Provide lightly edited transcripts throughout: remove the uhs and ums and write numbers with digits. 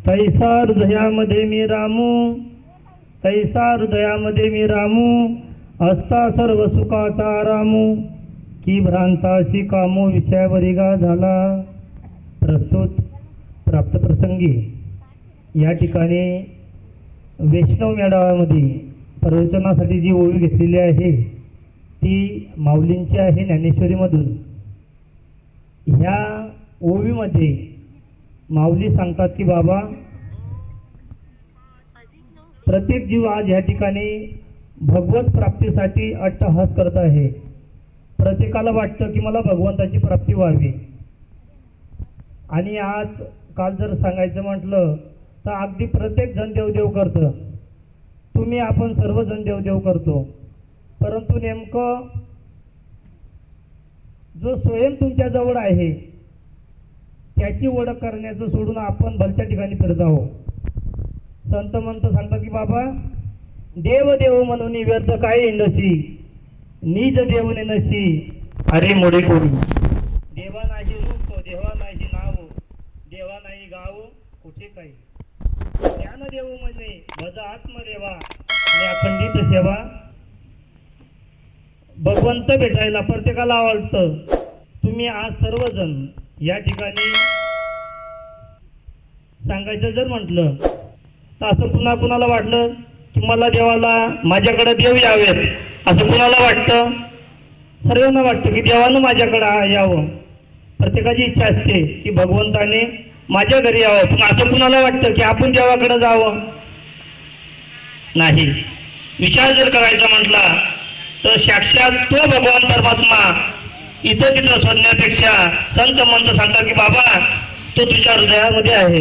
तैसा हृदयामध्ये मी रामू, तैसा हृदयामध्ये मी रामू, असता सर्व सुखाचा रामू, की भ्रांताशी कामो विषयावरी गा झाला. प्रस्तुत प्राप्त प्रसंगी या ठिकाणी वैष्णव मेळाव्यामध्ये प्रवचनासाठी जी ओवी घेतलेली आहे ती माऊलींची आहे ज्ञानेश्वरीमधून. ह्या ओवीमध्ये माऊली सांगतात की बाबा, प्रत्येक जीव आज या ठिकाणी भगवत प्राप्तीसाठी अट्टहास करत आहे. प्रत्येकाला वाटतं की मला भगवंताची प्राप्ती व्हावी. आणि आज काल जर सांगायचं म्हटलं तर अगदी प्रत्येक जण देवदेव करतं. तुम्ही आपण सर्वजण देवदेव करतो, परंतु नेमकं जो स्वयं तुमच्या जवळ आहे त्याची ओळख करण्याचं सोडून आपण भलत्या ठिकाणी फिरत आहोत. संत म्हणत सांगतात की बाबा, देव देव म्हणून व्यर्थ काय इंडसी, निज देवने नशी अरे मोडे कोणी. देवा नाही रूप, देवा नाही नाव, देवा नाही गाव कुठे काही. ज्ञान देव म्हणे भज आत्मदेवा आणि अखंडित सेवा. भगवंत भेटायला प्रत्येकाला आवडतं. तुम्ही आज सर्वजण या ठिकाणी सांगायचं जर म्हटलं तर असं पुन्हा कुणाला वाटलं की मला देवाला माझ्याकडे देव यावेत, असं कुणाला वाटतं? सर्वांना वाटतं की देवानं माझ्याकडे यावं. प्रत्येकाची इच्छा असते की भगवंताने माझ्या घरी यावं. पण असं कुणाला वाटतं की आपण देवाकडे जावं? नाही. विचार जर करायचा म्हटला तर साक्षात तो भगवान परमात्मा इथं तिथं शोधण्यापेक्षा संत मंत सांगतात की बाबा, तो तुझ्या हृदयामध्ये आहे.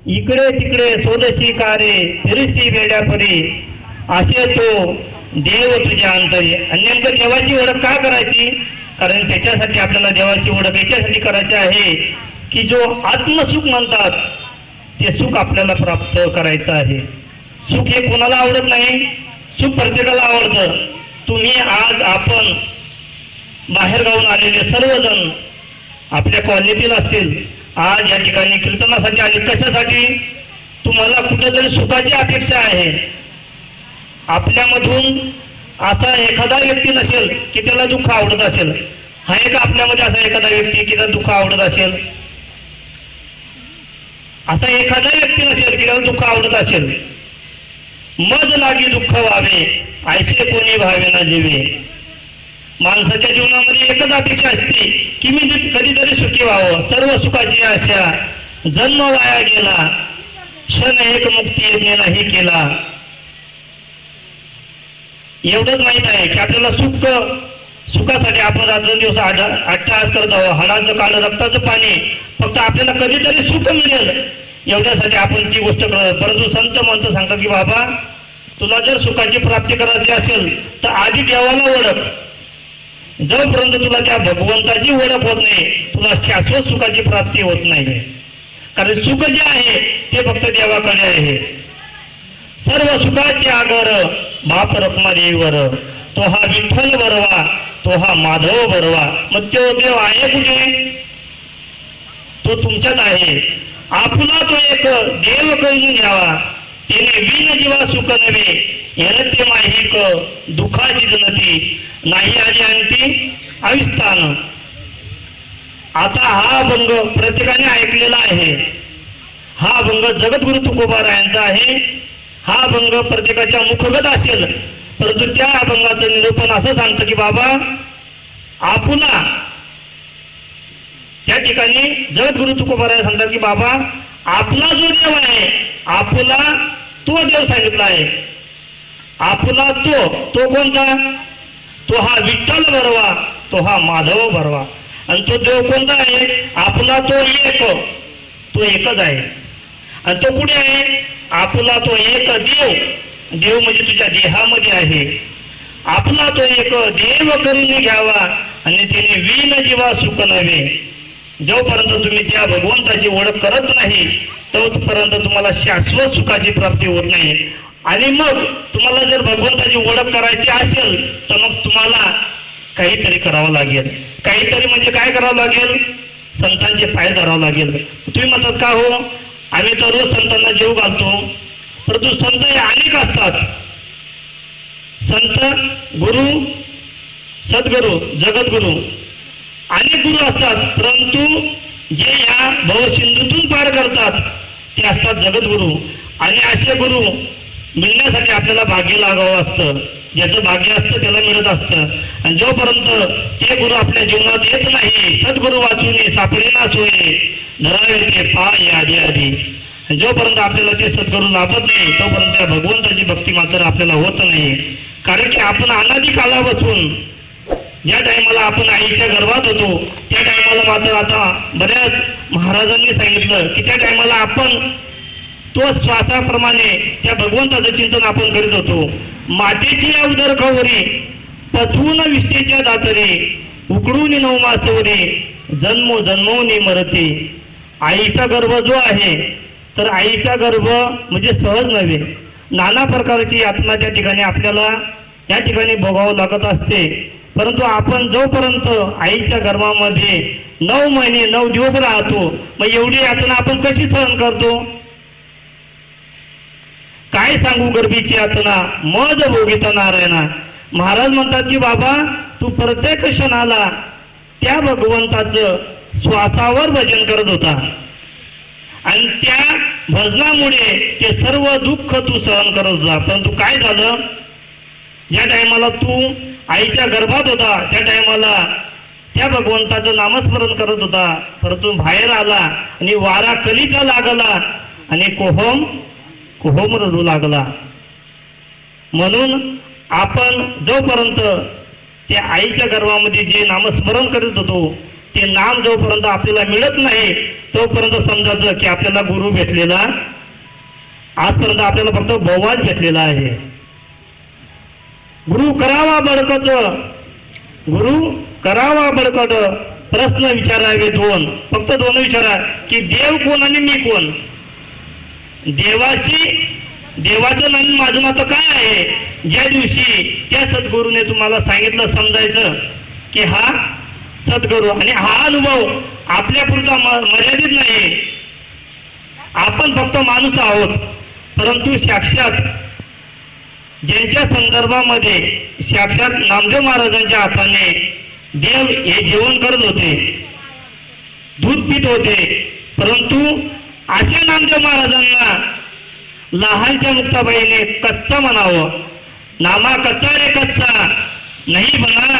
इकडे तिकडे सोदशी कारे फिरसी वेड्यापरी, असे तो देव तुझ्या अंतरी. आणि नेमकं देवाची ओळख का करायची? कारण त्याच्यासाठी आपल्याला देवाची ओळख याच्यासाठी करायची आहे की जो आत्मसुख म्हणतात ते सुख आपल्याला प्राप्त करायचं आहे. सुख हे कोणाला आवडत नाही, सुख प्रत्येकाला आवडतं. तुम्ही आज आपण बाहेर गावून आलेले सर्वजण आपल्या कॉलनीतील असतील, आज या ठिकाणी कीर्तनासाठी आले. कशासाठी? तुम्हाला कुठेतरी सुखाची अपेक्षा आहे. आपल्यामधून असा एखादा व्यक्ती नसेल की त्याला दुःख आवडत असेल. आहे का आपल्यामध्ये असा एखादा व्यक्ती की त्याला दुःख आवडत असेल? असा एखादा व्यक्ती नसेल की त्याला दुःख आवडत असेल. मज लागी दुःख व्हावे, ऐसे कोणी भावे ना जीवे. माणसाच्या जीवनामध्ये एकच अपेक्षा असते की मी कधीतरी सुखी व्हावं. सर्व सुखाची आशा जन्म वाया गेला, क्षण एक मुक्ती यज्ञ नाही केला. एवढंच माहित आहे की आपल्याला सुखासाठी आपण रात्रंदिवस अट्टहास करत आहोत. हाडाचं काळं रक्ताचं पाणी, फक्त आपल्याला कधीतरी सुख मिळेल एवढ्यासाठी आपण ती गोष्ट करत. परंतु संत मंत सांगतात की बाबा, तुला जर सुखाची प्राप्ती करायची असेल तर आधी देवाला ओळख. जोपर्यंत तुला त्या भगवंताची ओळख होत नाही, तुला शाश्वत सुखाची प्राप्ती होत नाही. कारण सुख जे आहे ते फक्त देवाकडे आहे. सर्व सुखाचे आगर बाप रखमा देवीवर, तो हा विठ्ठल बरवा, तो हा माधव बरवा. मग तो देव आहे कुठे? तो तुमच्यात आहे. आपला तो एक देव कळून घ्यावा. तिने विन जीवा सुख नव्हे, एरते माहिक दुःखाची जनती, नाही आजी अंती आविस्थान. आता हा अभंग प्रत्येकाने ऐकलेला आहे. हा अभंग जगद्गुरु तुकोबारायांचा आहे. हा अभंग प्रत्येकाच्या मुखगत असेल, परंतु त्या अभंगाचं निरूपण असं सांगतं की बाबा, आपुला त्या ठिकाणी जगद्गुरु तुकोबाराय सांगतात की बाबा, आपला जो देव आहे, आपला तो देव सांगितला आहे. आपला तो कोणता? तो हा विठ्ठल बरवा, तो हा माधव बरवा. आणि तो देव कोणता आहे? आपला तो एकच आहे. आणि तो कुठे आहे? आपला तो एक देव. देव म्हणजे तुझ्या देहामध्ये आहे. आपला तो एक देव करून घ्यावा आणि त्याने विन जीवा सुख नव्हे. जोपर्यंत तुम्ही त्या भगवंताची ओळख करत नाही तोपर्यंत तुम्हाला शाश्वत सुखाची प्राप्ती होत नाही. आणि मग तुम्हाला जर भगवंताची ओळख करायची असेल तर मग तुम्हाला काहीतरी करावं लागेल. काहीतरी म्हणजे काय करावं लागेल? संतांचे पाय धरावं लागेल. तुम्ही म्हणतात का हो, आम्ही तर रोज संतांना जीव घालतो, परंतु संत हे अनेक असतात. संत, गुरु, सद्गुरू, जगद्गुरू अनेक गुरु असतात, परंतु जे या भवसिंधूतून पार करतात ते असतात जगद्गुरू. आणि असे गुरु मिळण्यासाठी आपल्याला भाग्य लागावं असतं. ज्याचं भाग्य असतं त्याला मिळत असतं. आणि जोपर्यंत ते गुरु आपल्या जीवनात येत नाही, सद्गुरू वाचून सापडेना सोये धरावे ते पाय आधी आधी. जोपर्यंत आपल्याला ते सद्गुरू लाभत नाही तोपर्यंत त्या भगवंताची भक्ती मात्र आपल्याला होत नाही. कारण की आपण अनादी कालापासून ज्या टायमाला आपण आईच्या गर्भात होतो त्या टायमाला मात्र आता बऱ्याच महाराजांनी सांगितलं की त्या टायमाला आपण तो श्वासाप्रमाणे त्या भगवंताचं चिंतन आपण करीत होतो. मातेची या उदर खवरी पथून विष्ठेच्या दातरी उकडून नवमासवरी जन्मो जन्मोनी मरते. आईचा गर्भ जो आहे तर आईचा गर्भ म्हणजे सहज नव्हे, नाना प्रकारची यातना त्या ठिकाणी आपल्याला या ठिकाणी भोगावं लागत असते. परंतु आपण जोपर्यंत आईच्या गर्भामध्ये 9 महिने 9 दिवस राहतो, मग एवढी यातना आपण कशी सहन करतो? काय सांगू गर्भीची यातना मज भोगिता नारायणा. महाराज म्हणतात की बाबा तू प्रत्येक क्षणाला त्या भगवंताचं श्वासावर भजन करत होता आणि त्या भजनामुळे ते सर्व दुःख तू सहन करत होता. परंतु काय झालं, ज्या टायमाला तू आईच्या गर्भात होता त्या टायमाला त्या भगवंताचं नामस्मरण करत होता, परंतु बाहेर आला आणि वारा कलीचा लागला आणि कोहम रडू लागला. म्हणून आपण जोपर्यंत त्या आईच्या गर्भामध्ये जे नामस्मरण करत होतो ते नाम जोपर्यंत आपल्याला मिळत नाही तोपर्यंत समजायचं की आपल्याला गुरु भेटलेला, आजपर्यंत आपल्याला फक्त भोवाच भेटलेला आहे. गुरु करावा बळकट प्रश्न विचारावे 2, फक्त 2 विचारा की देव कोण आणि मी कोण. देवाचं आणि माझं नातं काय आहे? ज्या दिवशी त्या सद्गुरूने तुम्हाला सांगितलं समजायचं की हा सद्गुरू आणि हा अनुभव आपल्यापुरता मर्यादित नाही. आपण फक्त माणूस आहोत, परंतु साक्षात ज्यांच्या संदर्भामध्ये साक्षात नामदेव महाराजांच्या हाताने देव हे जेवण करत होते, दूध पित होते, परंतु अशा नामदेव महाराजांना लहानच्या मुक्ताबाईने कच्चा म्हणावं. नामा कच्चा रे कच्चा नाही बना.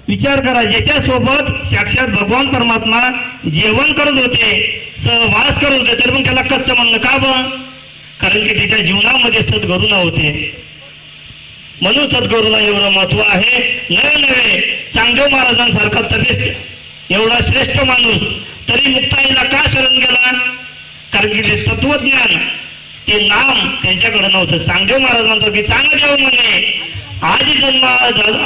विचार करा, ज्याच्यासोबत साक्षात भगवान परमात्मा जेवण करत होते, सहवास करत होते, तरी पण त्याला कच्चं म्हणणं का बं? कारण की त्याच्या जीवनामध्ये सद्गुरू नव्हते. म्हणून सद्गुरूला एवढं महत्व आहे. नवे चांगदेव महाराजांसारखा तबेच एवढा श्रेष्ठ माणूस तरी मुक्ताईला का शरण गेला? कारण की ते तत्वज्ञान ते नाम त्यांच्याकडे नव्हतं. चांगदेव महाराज म्हणतो की चांगला देव म्हणे आज जन्म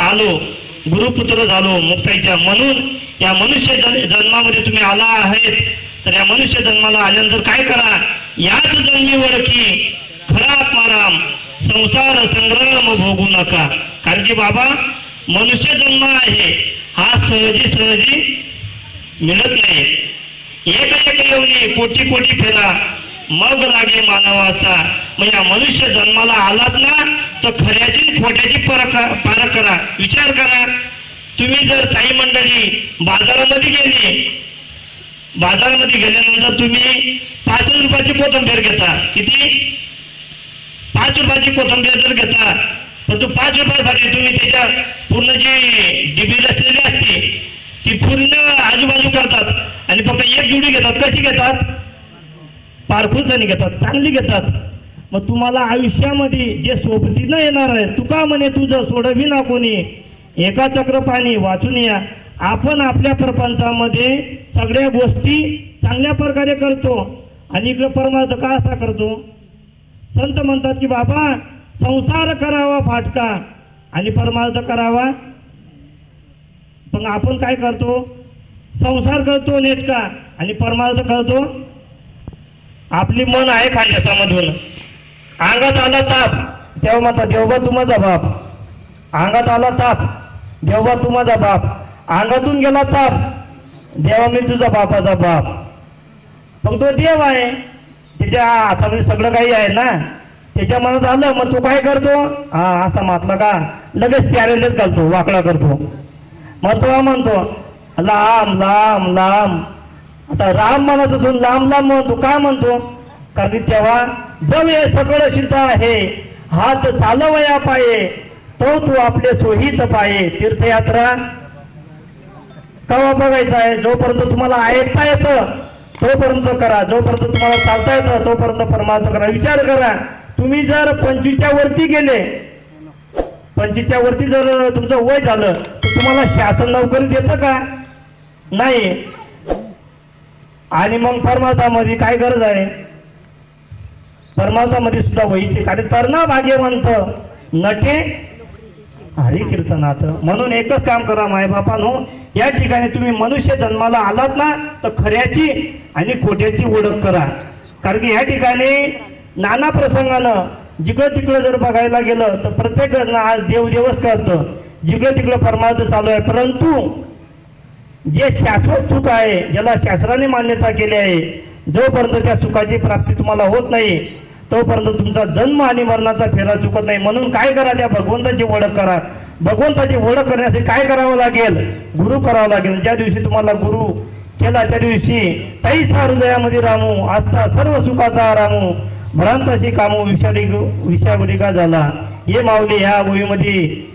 आलो, गुरुपुत्र झालो मुक्ताईच्या. म्हणून या मनुष्य जन्मामध्ये तुम्ही आला आहेत तर या मनुष्य जन्माला आल्यानंतर काय करा? याच जन्मीवर की खरा आत्माराम संसार संग्राम भोगू नका. कारण की बाबा मनुष्य जन्म आहे हा सहजी मिळत नाही. एक येऊनी कोटी कोटी फेरा मग लागे मानवाचा. मग या मनुष्य जन्माला आलात ना तर खऱ्याची खोट्याची पारख करा. विचार करा, तुम्ही जर काही मंडळी बाजारामध्ये गेल्यानंतर तुम्ही 5 रुपयाची कोथिंबीर घेता. किती? 5 रुपयाची कोथिंबीर जर घेता तर तो 5 रुपयासाठी तुम्ही त्याच्या पूर्ण जी डिबी असलेली असते ती पूर्ण आजूबाजू करतात आणि फक्त एक जुडी घेतात. कशी घेतात? पारखूचणी घेतात, चांगली घेतात. मग तुम्हाला आयुष्यामध्ये जे सोबतीनं येणार आहे, तुका म्हणे तुझं सोडवी ना कोणी, एका चक्र पाणी वाचून या. आपण आपल्या प्रपंचामध्ये सगळ्या गोष्टी चांगल्या प्रकारे करतो आणि इकडे परमार्थ का असा करतो? संत म्हणतात की बाबा संसार करावा फाटका आणि परमार्थ करावा. पण आपण काय करतो? संसार करतो नेटका आणि परमार्थ करतो. आपली मन आहे खांद्यासामधून. अंगात आला ताप तेव्हा म्हणतात देवबा तू माझा बाप. अंगात आला ताप देवबा तू माझा बाप. अंगातून गेला ताप देवा मी तुझा बापाचा बाप. पण तो देव आहे त्याच्या हातामध्ये सगळं काही आहे ना, त्याच्या मनात आलं मग तो काय करतो, हा असा मातला का लगेच प्यारेलच घालतो, वाकडा करतो. मग तो म्हणतो लांब लांब लांब. आता राम म्हणायचं सोडून लांब लांब म्हणतो, काय म्हणतो, कारण की तेव्हा जवळ सकळ शिता आहे, हात चालवया पाये, तो तू आपले सोहित पाये. तीर्थयात्रा केव्हा बघायचं आहे, जोपर्यंत तुम्हाला ऐकता येतं तोपर्यंत करा, जोपर्यंत तुम्हाला चालता येतं तोपर्यंत परमार्थ करा. विचार करा, तुम्ही जर 25च्या वरती गेले, 25च्या वरती जर तुमचं वय झालं तर तुम्हाला शासन नोकरी देतं का, नाही. आणि मग परमार्थामध्ये काय गरज आहे, परमार्थामध्ये सुद्धा वहीचे कारण तरणा भाग्यवंत नटे हरी कीर्तनात. म्हणून एकच काम करा मायबापांनो, या ठिकाणी तुम्ही मनुष्य जन्माला आलात ना तर खऱ्याची आणि खोट्याची ओळख करा. कारण की या ठिकाणी नाना प्रसंगानं जिकडं तिकडं जर बघायला गेलं तर प्रत्येक जण आज देवदेवच करतं, जिकडं तिकडं परमार्थ चालू आहे. परंतु जे शाश्वत सुख आहे, ज्याला शास्त्राने मान्यता केली आहे, जोपर्यंत त्या सुखाची प्राप्ती तुम्हाला होत नाही तोपर्यंत तुमचा जन्म आणि मरणाचा फेरा चुकत नाही. म्हणून काय करा, त्या भगवंताची ओळख करा. भगवंताची ओळख करण्यासाठी काय करावं लागेल, गुरु करावं लागेल. ज्या दिवशी तुम्हाला गुरु केला त्या दिवशी तैसा हृदयामध्ये रामू आस्था सर्व सुखाचा रामू भ्रांताची कामू विषागुरिका झाला. हे माऊली ह्या गोळीमध्ये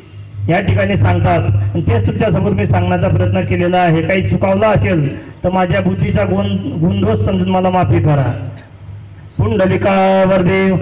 या ठिकाणी सांगतात आणि तेच तुमच्यासमोर मी सांगण्याचा प्रयत्न केलेला आहे. काही चुकावला असेल तर माझ्या बुद्धीचा गुणदोष समजून मला माफी करा. पुंडलिका वरदेव.